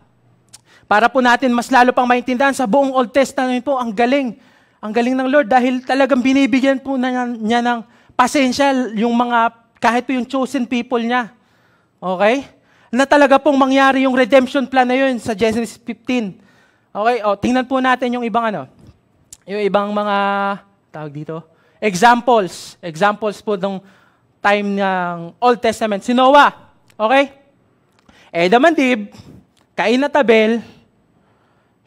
para po natin mas lalo pang maintindihan, sa buong Old Testament po, ang galing ng Lord dahil talagang binibigyan po niya ng pasensya yung mga, kahit po yung chosen people niya. Okay? Na talaga pong mangyari yung redemption plan na yun sa Genesis 15. Okay? O, tingnan po natin yung ibang yung ibang mga, tawag dito, examples po ng time ng Old Testament. Si Noah, okay? Adam and Eve, Cain at Abel,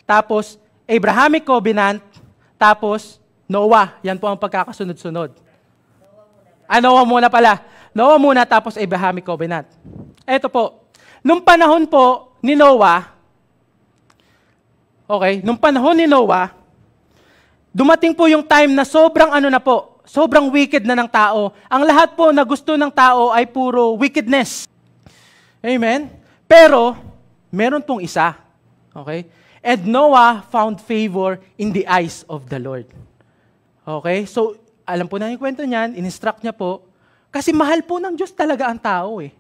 tapos Abrahamic Covenant, tapos Noah. Yan po ang pagkakasunod-sunod. Noah muna pala. Noah muna, tapos Abrahamic Covenant. Eto po. Nung panahon po ni Noah, dumating po yung time na sobrang wicked na ng tao. Ang lahat po na gusto ng tao ay puro wickedness. Amen? Pero, meron pong isa. Okay? And Noah found favor in the eyes of the Lord. Okay? So, alam po na yung kwento niyan, in-instruct niya po, kasi mahal po ng Diyos talaga ang tao eh.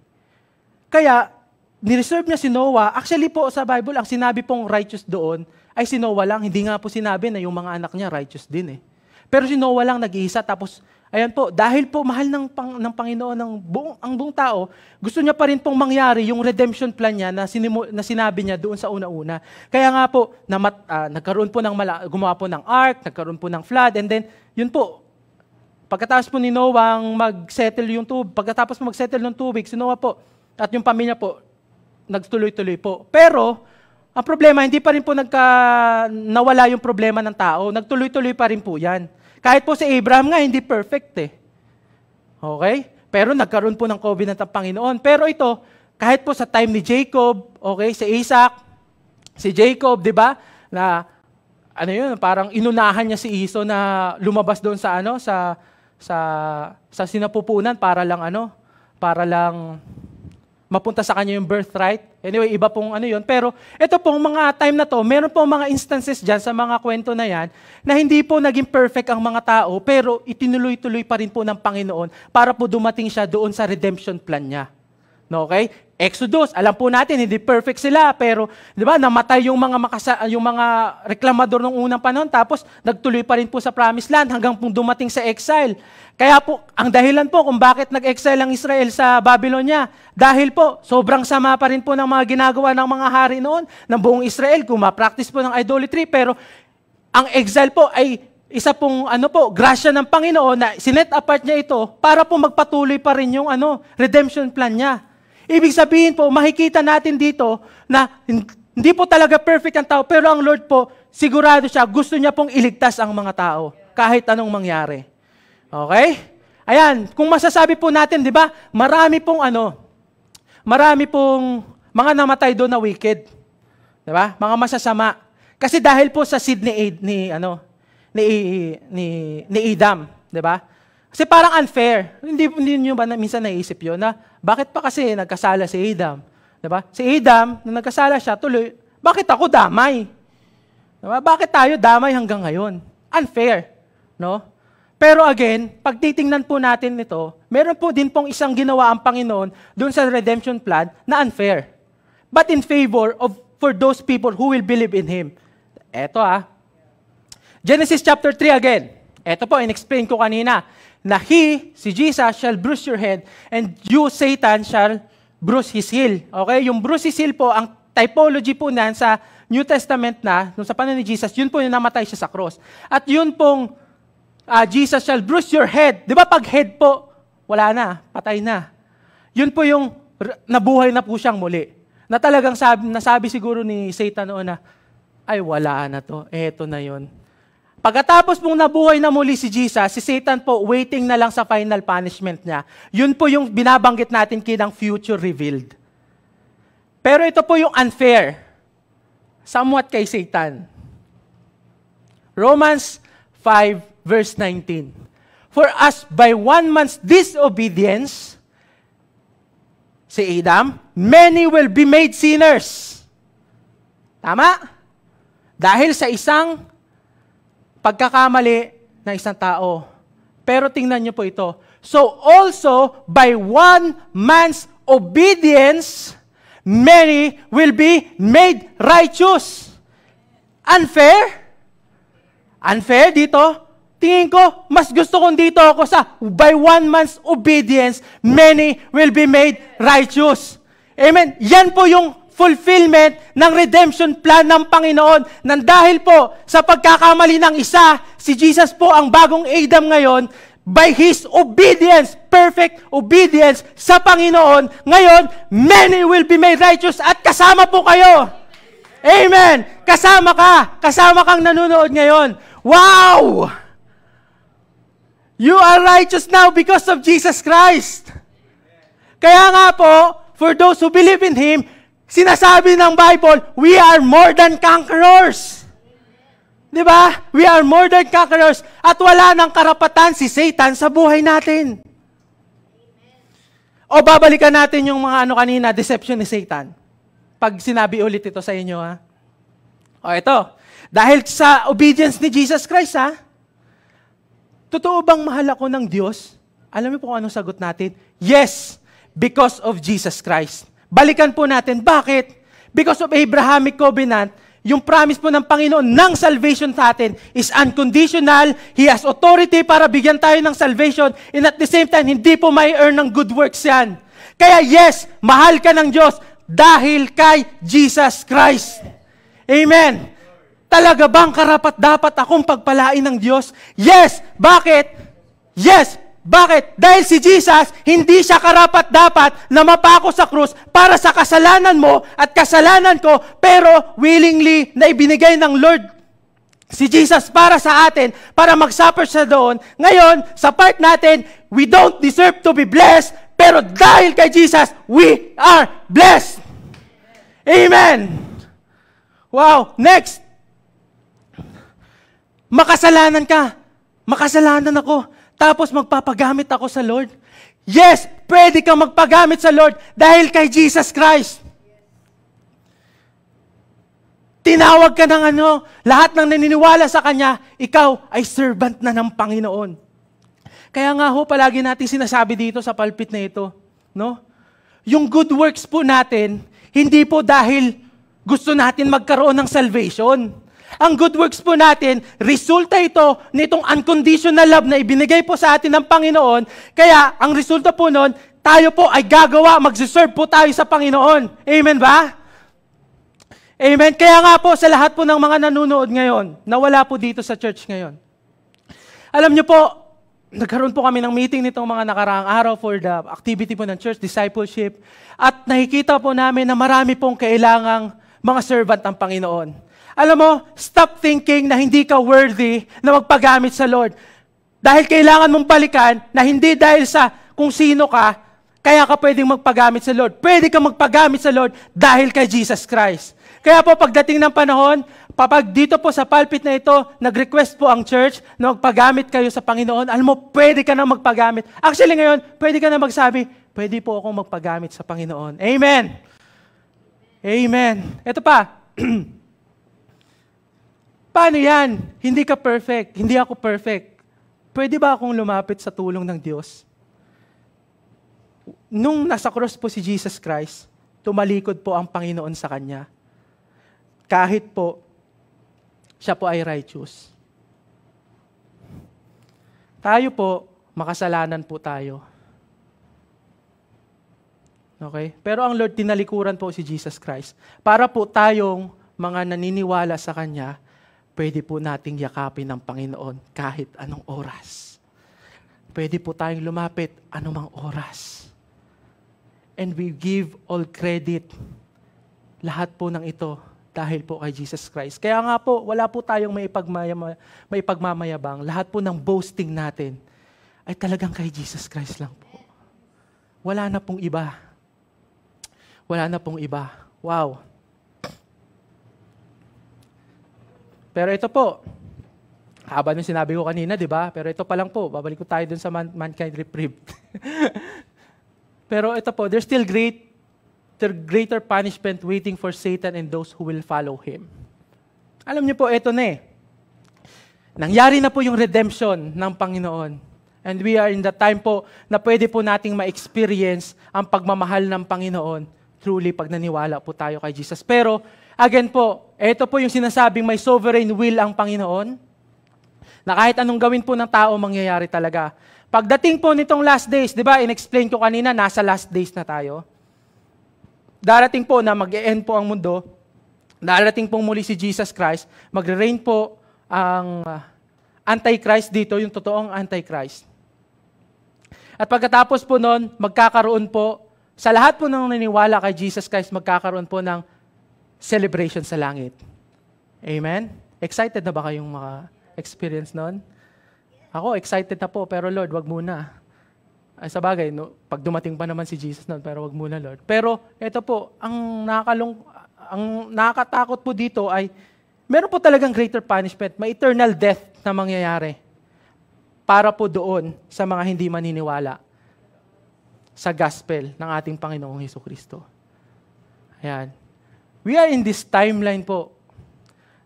Kaya, nireserve niya si Noah. Actually po sa Bible, ang sinabi pong righteous doon ay si Noah lang. Hindi nga po sinabi na yung mga anak niya righteous din eh. Pero si Noah lang nag-iisa. Tapos, ayan po, dahil po mahal ng Panginoon ang buong tao, gusto niya pa rin pong mangyari yung redemption plan niya na sinabi niya doon sa una-una. Kaya nga po, nagkaroon po gumawa po ng ark, nagkaroon po ng flood, and then, yun po, pagkatapos po ni Noah mag-settle yung tubig, pagkatapos po mag-settle ng tubig, si Noah po, at yung pamilya po, nagtuloy-tuloy po. Pero, ang problema, hindi pa rin po nawala yung problema ng tao. Nagtuloy-tuloy pa rin po yan. Kahit po si Abraham nga, hindi perfect eh. Okay? Pero nagkaroon po ng covenant ng Panginoon. Pero ito, kahit po sa time ni Jacob, okay, si Isaac, si Jacob, di ba? Na, parang inunahan niya si Esau na lumabas doon sa sinapupunan para lang mapunta sa kanya yung birthright. Anyway, iba pong yun. Pero ito pong mga time na to, meron pong mga instances dyan sa mga kwento na yan na hindi po naging perfect ang mga tao, pero itinuloy-tuloy pa rin po ng Panginoon para po dumating siya doon sa redemption plan niya. No, okay? Exodus, alam po natin, hindi perfect sila, pero di ba, namatay yung mga reklamador ng unang panahon, tapos nagtuloy pa rin po sa promised land hanggang pong dumating sa exile. Kaya po, ang dahilan po kung bakit nag-exile ang Israel sa Babylonia, dahil po, sobrang sama pa rin po ng mga ginagawa ng mga hari noon, ng buong Israel, practice po ng idolatry, pero ang exile po ay isa pong grasya ng Panginoon na sinet apart niya ito para po magpatuloy pa rin yung redemption plan niya. Ibig sabihin po, makikita natin dito na hindi po talaga perfect ang tao, pero ang Lord po, sigurado siya, gusto niya pong iligtas ang mga tao, kahit anong mangyari. Okay? Ayan, kung masasabi po natin, di ba, marami pong mga namatay doon na wicked. Di ba? Mga masasama. Kasi dahil po sa seed ni Adam, di ba? Kasi parang unfair. Hindi niyo ba minsan naisip yun na bakit pa kasi nagkasala si Adam? Diba? Si Adam, nung nagkasala siya, tuloy, bakit ako damay? Diba? Bakit tayo damay hanggang ngayon? Unfair. No? Pero again, pag titingnan po natin ito, meron po din pong isang ginawa ang Panginoon doon sa redemption plan na unfair. But in favor for those people who will believe in Him. Eto Genesis chapter 3 again. Eto po, in-explain ko kanina. Na si Jesus, shall bruise your head, and you, Satan, shall bruise his heel. Okay? Yung bruise his heel po, ang typology po nan sa New Testament nung sa panahon ni Jesus, yun po yung namatay siya sa cross. At yun pong, Jesus shall bruise your head. Di ba pag head po, wala na, patay na. Yun po yung nabuhay na po siyang muli. Na talagang nasabi siguro ni Satan noon na, ay wala na to, eto na yun. Pagkatapos pong nabuhay na muli si Jesus, si Satan po waiting na lang sa final punishment niya. Yun po yung binabanggit natin kinang future revealed. Pero ito po yung unfair. Somewhat kay Satan. Romans 5 verse 19. For as by one man's disobedience, si Adam, many will be made sinners. Tama? Dahil sa isang pagkakamali ng isang tao. Pero tingnan niyo po ito. So also, by one man's obedience, many will be made righteous. Unfair? Unfair dito? Tingin ko, mas gusto kong dito ako sa by one man's obedience, many will be made righteous. Amen? Yan po yung fulfillment ng redemption plan ng Panginoon. Nang dahil po sa pagkakamali ng isa, si Jesus po ang bagong Adam ngayon, by His obedience, perfect obedience sa Panginoon, ngayon, many will be made righteous at kasama po kayo. Amen! Kasama ka! Kasama kang nanonood ngayon. Wow! You are righteous now because of Jesus Christ. Kaya nga po, for those who believe in Him, sinasabi ng Bible, we are more than conquerors. Di ba? We are more than conquerors. At wala ng karapatan si Satan sa buhay natin. O babalikan natin yung mga kanina, deception ni Satan. Pag sinabi ulit ito sa inyo, ha? O ito, dahil sa obedience ni Jesus Christ, ha? Totoo bang mahal ako ng Diyos? Alam niyo po kung anong sagot natin? Yes, because of Jesus Christ. Balikan po natin. Bakit? Because of Abrahamic covenant, yung promise po ng Panginoon ng salvation sa atin is unconditional. He has authority para bigyan tayo ng salvation and at the same time, hindi po may earn ng good works yan. Kaya yes, mahal ka ng Diyos dahil kay Jesus Christ. Amen. Talaga bang karapat-dapat akong pagpalain ng Diyos? Yes. Bakit? Yes. Bakit? Dahil si Jesus, hindi siya karapat-dapat na mapako sa krus para sa kasalanan mo at kasalanan ko, pero willingly na ibinigay ng Lord si Jesus para sa atin, para mag-suffer siya doon. Ngayon, sa part natin, we don't deserve to be blessed, pero dahil kay Jesus, we are blessed. Amen! Wow! Next! Makasalanan ka. Makasalanan ako. Tapos magpapagamit ako sa Lord. Yes, pwede kang magpagamit sa Lord dahil kay Jesus Christ. Tinawag ka ng lahat ng naniniwala sa Kanya, ikaw ay servant na ng Panginoon. Kaya nga ho, palagi natin sinasabi dito sa pulpit na ito, no? Yung good works po natin, hindi po dahil gusto natin magkaroon ng salvation. Ang good works po natin, resulta ito nitong unconditional love na ibinigay po sa atin ng Panginoon. Kaya, ang resulta po nun, tayo po ay gagawa, magsiserve po tayo sa Panginoon. Amen ba? Amen. Kaya nga po, sa lahat po ng mga nanonood ngayon, na wala po dito sa church ngayon. Alam niyo po, nagkaroon po kami ng meeting nitong mga nakaraang araw for the activity po ng church, discipleship. At nakikita po namin na marami pong kailangang mga servant ng Panginoon. Alam mo, stop thinking na hindi ka worthy na magpagamit sa Lord. Dahil kailangan mong balikan na hindi dahil sa kung sino ka, kaya ka pwedeng magpagamit sa Lord. Pwede ka magpagamit sa Lord dahil kay Jesus Christ. Kaya po pagdating ng panahon, kapag dito po sa pulpit na ito, nag-request po ang church na magpagamit kayo sa Panginoon, alam mo, pwede ka na magpagamit. Actually ngayon, pwede ka na magsabi, pwede po akong magpagamit sa Panginoon. Amen! Amen! Ito pa, paano yan? Hindi ka perfect. Hindi ako perfect. Pwede ba akong lumapit sa tulong ng Diyos? Nung nasa cross po si Jesus Christ, tumalikod po ang Panginoon sa Kanya. Kahit po, siya po ay righteous. Tayo po, makasalanan po tayo. Okay? Pero ang Lord, tinalikuran po si Jesus Christ. Para po tayong mga naniniwala sa Kanya, pwede po nating yakapin ng Panginoon kahit anong oras. pwede po tayong lumapit anumang oras. And we give all credit, lahat po ng ito, dahil po kay Jesus Christ. Kaya nga po, wala po tayong maipagmamayabang. Lahat po ng boasting natin ay talagang kay Jesus Christ lang po. Wala na pong iba. Wala na pong iba. Wow. Pero ito po, haba nung sinabi ko kanina, di ba? Pero ito pa lang po, babalik ko tayo dun sa mankind reprieve. Pero ito po, there's still greater punishment waiting for Satan and those who will follow him. Alam niyo po, ito na eh. Nangyari na po yung redemption ng Panginoon. And we are in the time po na pwede po nating ma-experience ang pagmamahal ng Panginoon truly pag naniwala po tayo kay Jesus. Pero, again po, ito po yung sinasabing may sovereign will ang Panginoon na kahit anong gawin po ng tao, mangyayari talaga. Pagdating po nitong last days, di ba, in-explain ko kanina, nasa last days na tayo. Darating po na mag-e-end po ang mundo, darating po muli si Jesus Christ, magre-reign po ang Antichrist dito, yung totoong Antichrist. At pagkatapos po nun, magkakaroon po, sa lahat po ng naniniwala kay Jesus Christ, magkakaroon po ng celebration sa langit. Amen? Excited na ba kayong maka-experience nun? Ako, excited na po, pero Lord, wag muna. Ay, sa bagay, no, pag dumating pa naman si Jesus nun, pero wag muna, Lord. Pero, ito po, ang nakakatakot po dito ay, meron po talagang greater punishment, may eternal death na mangyayari para po doon sa mga hindi maniniwala sa gospel ng ating Panginoong Hesukristo. Ayan. We are in this timeline po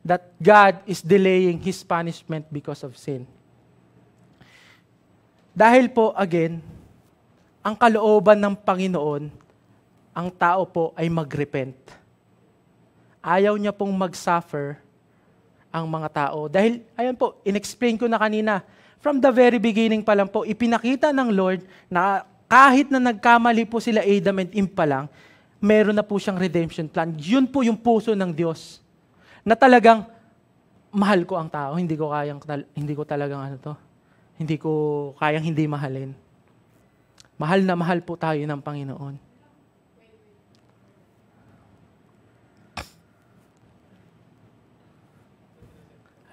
that God is delaying His punishment because of sin. Dahil po, again, ang kalooban ng Panginoon, ang tao po ay mag-repent. Ayaw niya pong mag-suffer ang mga tao. Dahil, ayan po, in-explain ko na kanina, from the very beginning pa lang po, ipinakita ng Lord na kahit na nagkamali po sila Adam and Eve pa lang, meron na po siyang redemption plan. Yun po yung puso ng Diyos. Na talagang, mahal ko ang tao, hindi ko talagang hindi ko kayang hindi mahalin. Mahal na mahal po tayo ng Panginoon.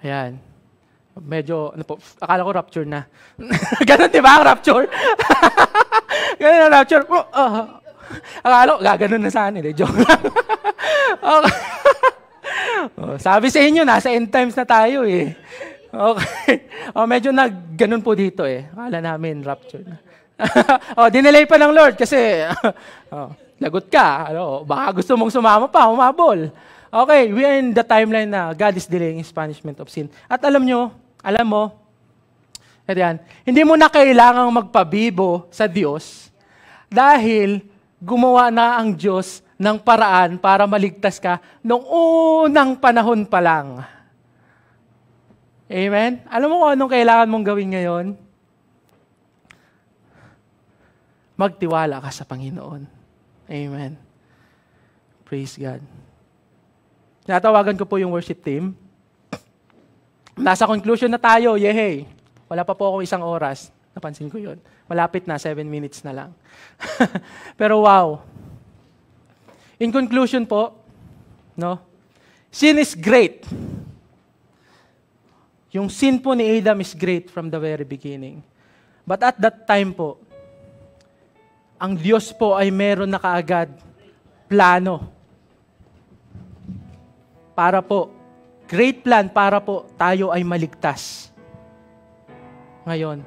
Ayan. Medyo, akala ko rapture na. Ganon, di ba? Rapture? Ganon na rapture. Akala ko, gaganon na sana. Joke lang. Okay. Sabi sa inyo, nasa end times na tayo eh. Okay. Medyo ganun po dito eh. Akala namin rapture na. Dinelay pa ng Lord kasi lagot ka. Baka gusto mong sumama pa, humabol. Okay, we are in the timeline na God is delaying His punishment of sin. At alam mo, hindi mo na kailangang magpabibo sa Diyos dahil gumawa na ang Diyos ng paraan para maligtas ka noong unang panahon pa lang. Amen? Alam mo kung anong kailangan mong gawin ngayon? Magtiwala ka sa Panginoon. Amen. Praise God. Tinatawagan ko po yung worship team. Nasa conclusion na tayo, yehey. Wala pa po akong 1 oras. Napansin ko yun. Malapit na, 7 minutes na lang. Pero wow. In conclusion po, sin is great. Yung sin po ni Adam is great from the very beginning. But at that time po, ang Diyos po ay meron na kaagad plano para po, great plan para po tayo ay maligtas. Ngayon.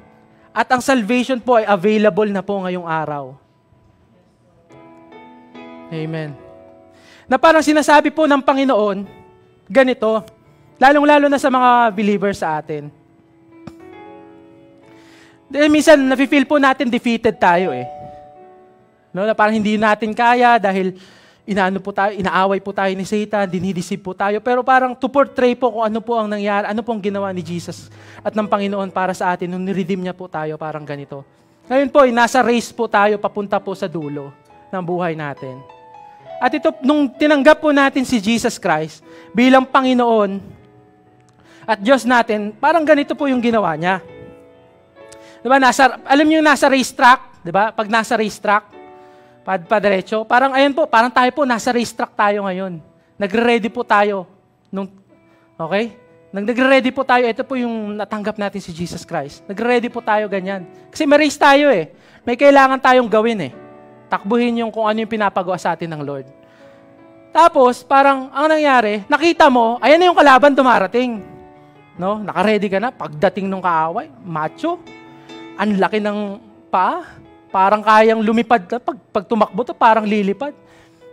At ang salvation po ay available na po ngayong araw. Amen. Na parang sinasabi po ng Panginoon, ganito, lalong-lalo na sa mga believers sa atin. Dahil minsan, nafe-feel po natin defeated tayo eh. Na parang hindi natin kaya dahil inaaway po tayo ni Satan, dinideceive po tayo. Pero parang to portray po kung ano po ang nangyari, ano pong ginawa ni Jesus at ng Panginoon para sa atin nung niredeem niya po tayo, parang ganito. Ngayon po, nasa race po tayo papunta po sa dulo ng buhay natin. At ito, nung tinanggap po natin si Jesus Christ bilang Panginoon at Diyos natin, parang ganito po yung ginawa niya. Diba, alam niyo yung nasa racetrack, diba? Pag nasa racetrack, padiretso, parang ayun po, parang tayo po, nasa racetrack tayo ngayon. Nagre-ready po tayo. Okay? Nagre-ready po tayo, ito po yung natanggap natin si Jesus Christ. Nagre-ready po tayo ganyan. Kasi may race tayo eh. May kailangan tayong gawin eh. Takbuhin yung kung ano yung pinapagawa sa atin ng Lord. Tapos, parang ang nangyari, nakita mo, ayan na yung kalaban dumarating. No? Naka-ready ka na, pagdating ng kaaway, macho, ang laki ng paa, parang kayang lumipad ka. Pag tumakbo to, parang lilipad.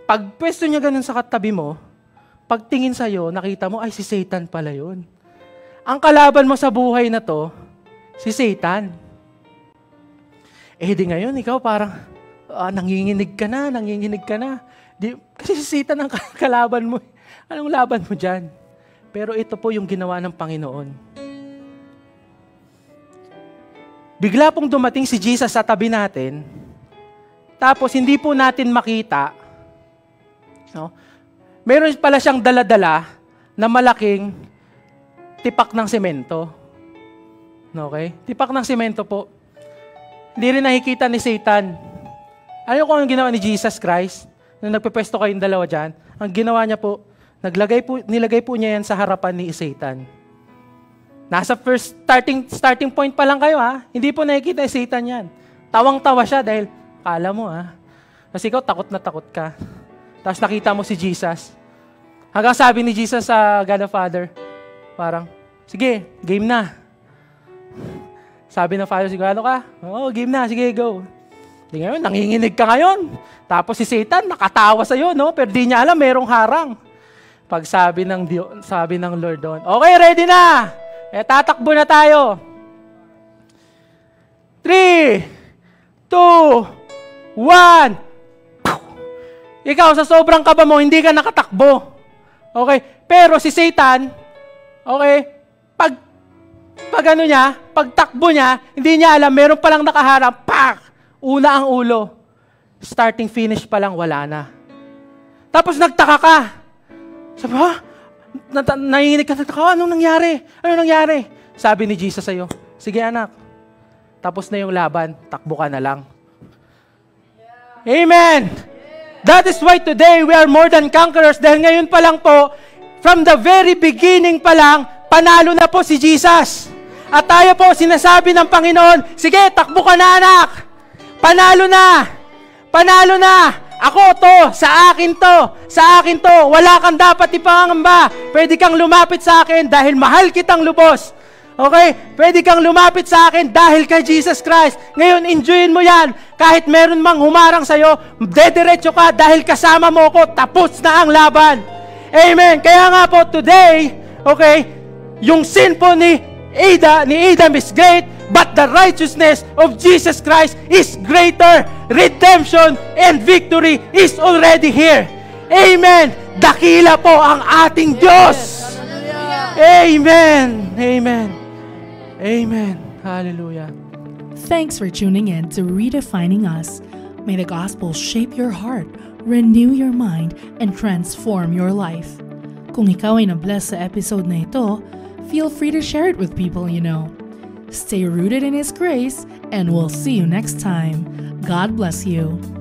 Pag pwesto niya ganun sa katabi mo, pagtingin sa'yo, nakita mo, ay si Satan pala yun. Ang kalaban mo sa buhay na to, si Satan. Di ngayon, ikaw parang, nanginginig ka na. Kasi si Satan ang kalaban mo. Anong laban mo dyan? Pero ito po yung ginawa ng Panginoon. Bigla pong dumating si Jesus sa tabi natin, tapos hindi po natin makita, no? Meron pala siyang dala-dala na malaking tipak ng semento. Okay? Tipak ng semento po. Hindi rin nakikita ni Satan. Ano kung anong ginawa ni Jesus Christ? Nung nagpepesto kayong dalawa dyan, ang ginawa niya po, nilagay po niya yan sa harapan ni Satan. Nasa first starting point pa lang kayo ha. Hindi po nakikita ni Satan yan. Tawang-tawa siya dahil kala mo ha. Kasi ikaw takot na takot ka. Tapos nakita mo si Jesus. Hanggang sabi ni Jesus sa God the Father, parang, sige, game na. Sabi ng Father, sigurado ka? Oo, game na, sige, go. Di ngayon, nanginginig ka ngayon. Tapos si Satan, nakatawa sa'yo, no? Pero di niya alam, merong harang. Pag sabi ng Lord doon, okay, ready na! Tatakbo na tayo. 3, 2, 1. Ikaw, sa sobrang kaba mo, hindi ka nakatakbo. Okay? Pero si Satan, okay, pag takbo niya, hindi niya alam, meron palang nakaharap, pak! Una ang ulo. Starting finish pa lang, wala na. Tapos nagtaka ka. Sabi, ha? Nanginginig ka, anong nangyari? Ano nangyari? Sabi ni Jesus sa'yo, sige anak, tapos na yung laban, takbo ka na lang. Amen! That is why today we are more than conquerors dahil ngayon pa lang po, from the very beginning pa lang, panalo na po si Jesus. At tayo po, sinasabi ng Panginoon, sige, takbo ka na anak! Panalo na! Panalo na! Ako to, sa akin to, wala kang dapat ipangamba. Pwede kang lumapit sa akin dahil mahal kitang lubos. Okay? Pwede kang lumapit sa akin dahil kay Jesus Christ. Ngayon, enjoyin mo yan. Kahit meron mang humarang sa'yo, dediretso ka dahil kasama mo ko, tapos na ang laban. Amen. Kaya nga po today, okay, yung sin po ni Adam is great, but the righteousness of Jesus Christ is greater. Redemption and victory is already here. Amen. Dakila po ang ating Diyos. Amen. Amen. Amen. Hallelujah. Thanks for tuning in to Redefining Us. May the gospel shape your heart, renew your mind, and transform your life. Kung ikaw ay na-bless sa episode na ito, feel free to share it with people you know. Stay rooted in His grace, and we'll see you next time. God bless you.